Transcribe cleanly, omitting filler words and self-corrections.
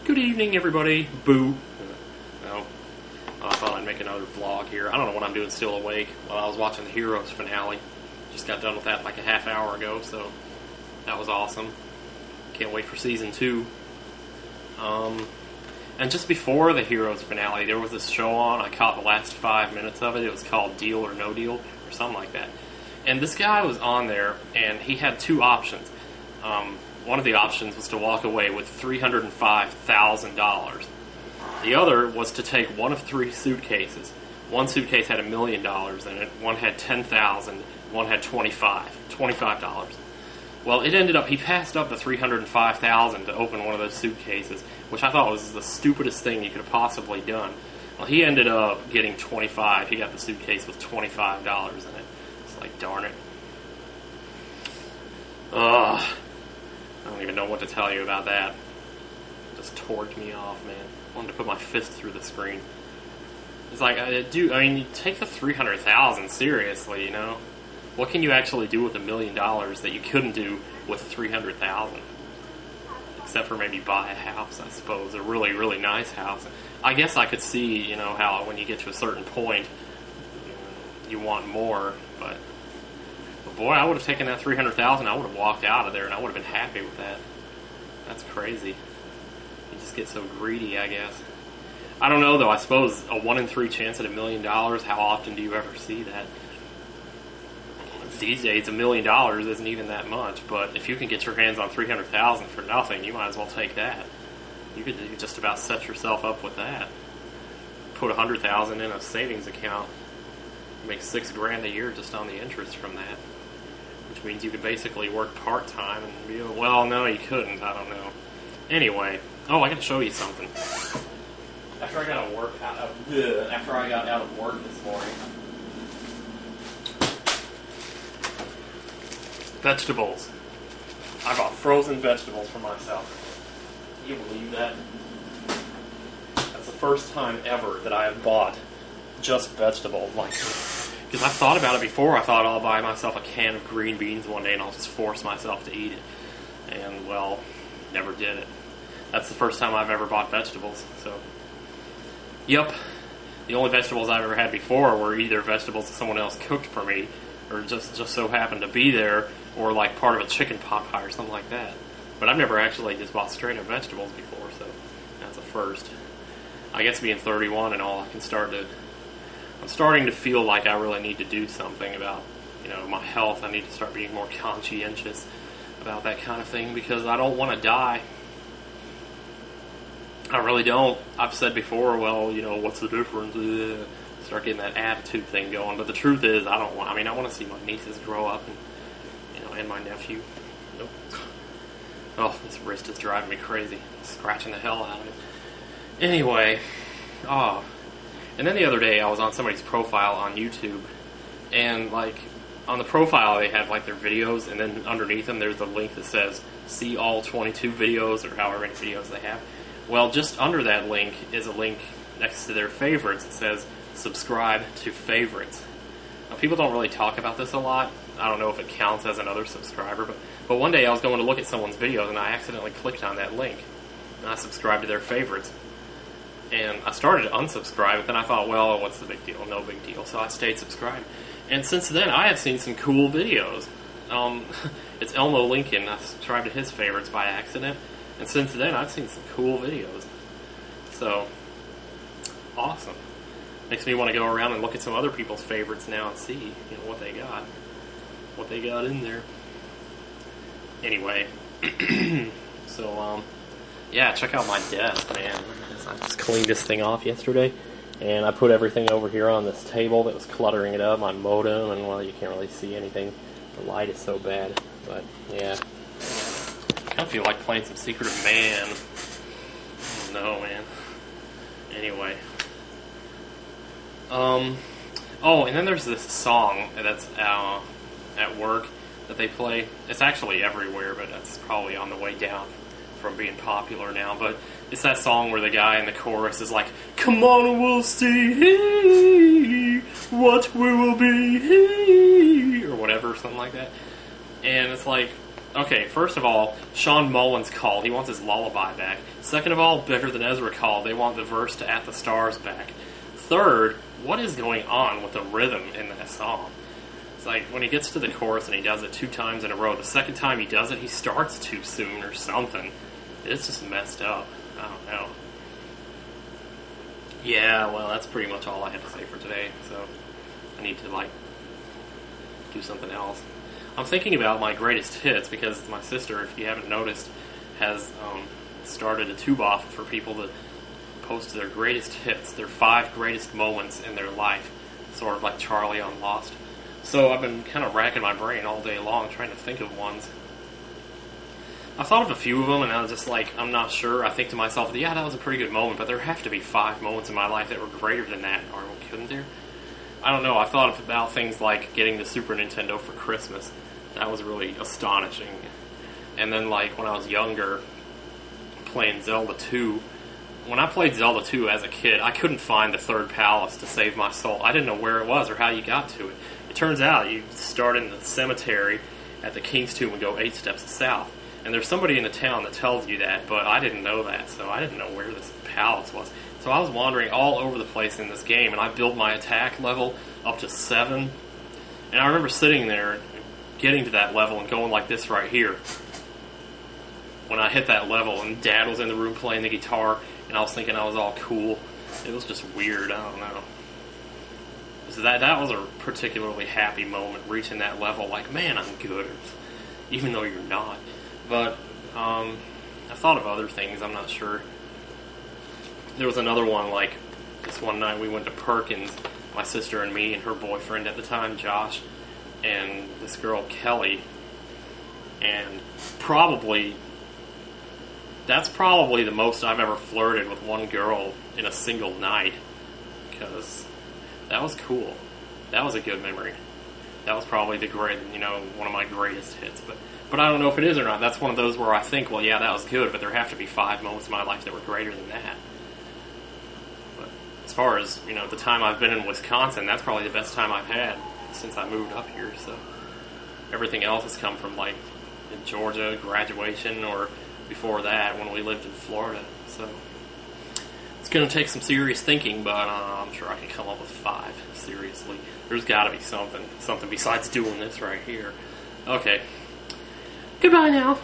Good evening, everybody. Boo. No. I thought I'd make another vlog here. I don't know what I'm doing still awake. Well, I was watching the Heroes finale. Just got done with that like a half hour ago, so that was awesome. Can't wait for season 2. And just before the Heroes finale, there was this show on. I caught the last 5 minutes of it. It was called Deal or No Deal, or something like that. And this guy was on there, and he had two options. One of the options was to walk away with $305,000. The other was to take one of 3 suitcases. One suitcase had $1 million in it, one had $10,000, one had $25. Well, it ended up, he passed up the $305,000 to open one of those suitcases, which I thought was the stupidest thing you could have possibly done. Well, he ended up getting $25. He got the suitcase with $25 in it. It's like, darn it. I don't even know what to tell you about that. It just torqued me off, man. I wanted to put my fist through the screen. It's like, you take the $300,000 seriously, you know? What can you actually do with $1 million that you couldn't do with $300,000? Except for maybe buy a house, I suppose. A really, really nice house. I guess I could see, you know, how when you get to a certain point, you want more, but boy, I would have taken that $300,000. I would have walked out of there, and I would have been happy with that. That's crazy. You just get so greedy, I guess. I don't know, though. I suppose a 1 in 3 chance at $1 million. How often do you ever see that? These days, $1 million isn't even that much. But if you can get your hands on $300,000 for nothing, you might as well take that. You could just about set yourself up with that. Put $100,000 in a savings account. Make $6,000 a year just on the interest from that. Which means you could basically work part-time and be, well, no, you couldn't, I don't know. Anyway, I gotta show you something. After I got out of work this morning, vegetables. I bought frozen vegetables for myself. Can you believe that? That's the first time ever that I have bought just vegetables like this. Because I've thought about it before. I thought I'll buy myself a can of green beans one day and I'll just force myself to eat it. And, well, never did it. That's the first time I've ever bought vegetables. So, yep. The only vegetables I've ever had before were either vegetables that someone else cooked for me, or just so happened to be there, or like part of a chicken pot pie or something like that. But I've never actually just bought straight up vegetables before, so that's a first. I guess being 31 and all, I'm starting to feel like I really need to do something about, my health. I need to start being more conscientious about that kind of thing because I don't want to die. I really don't. I've said before, well, what's the difference? Start getting that attitude thing going. But the truth is, I want to see my nieces grow up and my nephew. Nope. Oh, this wrist is driving me crazy. Scratching the hell out of it. Anyway, and then the other day, I was on somebody's profile on YouTube, and, on the profile, they have, their videos, and then underneath them, there's a link that says, see all 22 videos, or however many videos they have. Well, just under that link is a link next to their favorites. It says, subscribe to favorites. Now, people don't really talk about this a lot. I don't know if it counts as another subscriber, but one day I was going to look at someone's videos, and I accidentally clicked on that link, and I subscribed to their favorites. And I started to unsubscribe, but then I thought, well, what's the big deal? No big deal. So I stayed subscribed. And since then, I have seen some cool videos. It's Elmo Lincoln. I subscribed to his favorites by accident. And since then, I've seen some cool videos. So, awesome. Makes me want to go around and look at some other people's favorites now and see, what they got. What they got in there. Anyway. So, yeah, check out my desk, man. I just cleaned this thing off yesterday, and I put everything over here on this table that was cluttering it up, my modem, and, well, you can't really see anything. The light is so bad, but, yeah. I kind of feel like playing some Secret of Man. I don't know, man. Anyway. And then there's this song that's at work that they play. It's actually everywhere, but that's probably on the way down from being popular now, but it's that song where the guy in the chorus is like, come on, we'll see what we will be, or whatever, something like that. And it's like, Okay, first of all, Sean Mullins called. He wants his lullaby back. Second of all, Better Than Ezra called. They want the verse to At the Stars back. Third, what is going on with the rhythm in that song? It's like when he gets to the chorus and he does it 2 times in a row, the second time he does it, he starts too soon or something. It's just messed up. I don't know. Yeah, well, that's pretty much all I have to say for today, so I need to, do something else. I'm thinking about my greatest hits because my sister, if you haven't noticed, has started a tube off for people to post their greatest hits, their 5 greatest moments in their life, sort of like Charlie on Lost. So I've been kind of racking my brain all day long trying to think of ones. I thought of a few of them, and I was just like, I'm not sure. I think to myself, yeah, that was a pretty good moment, but there have to be 5 moments in my life that were greater than that, or couldn't there? I don't know. I thought about things like getting the Super Nintendo for Christmas. That was really astonishing. And then, when I was younger, playing Zelda 2. When I played Zelda 2 as a kid, I couldn't find the third palace to save my soul. I didn't know where it was or how you got to it. It turns out you start in the cemetery at the King's Tomb and go 8 steps south. And there's somebody in the town that tells you that, but I didn't know that, so I didn't know where this palace was. So I was wandering all over the place in this game, and I built my attack level up to 7. And I remember sitting there, getting to that level, and going like this right here. When I hit that level, and Dad was in the room playing the guitar, and I was thinking I was all cool. It was just weird, I don't know. So that was a particularly happy moment, reaching that level, man, I'm good, even though you're not. But I thought of other things, I'm not sure. There was another one, this one night we went to Perkins, my sister and me and her boyfriend at the time, Josh, and this girl, Kelly, and that's probably the most I've ever flirted with one girl in a single night, because that was cool. That was a good memory. That was probably one of my greatest hits, but I don't know if it is or not. That's one of those where I think, well, yeah, that was good, but there have to be 5 moments in my life that were greater than that. But as far as, the time I've been in Wisconsin, that's probably the best time I've had since I moved up here, so everything else has come from, in Georgia, graduation, or before that when we lived in Florida, so it's going to take some serious thinking, but I'm sure I can come up with 5, seriously. There's got to be something besides doing this right here. Okay. Goodbye now.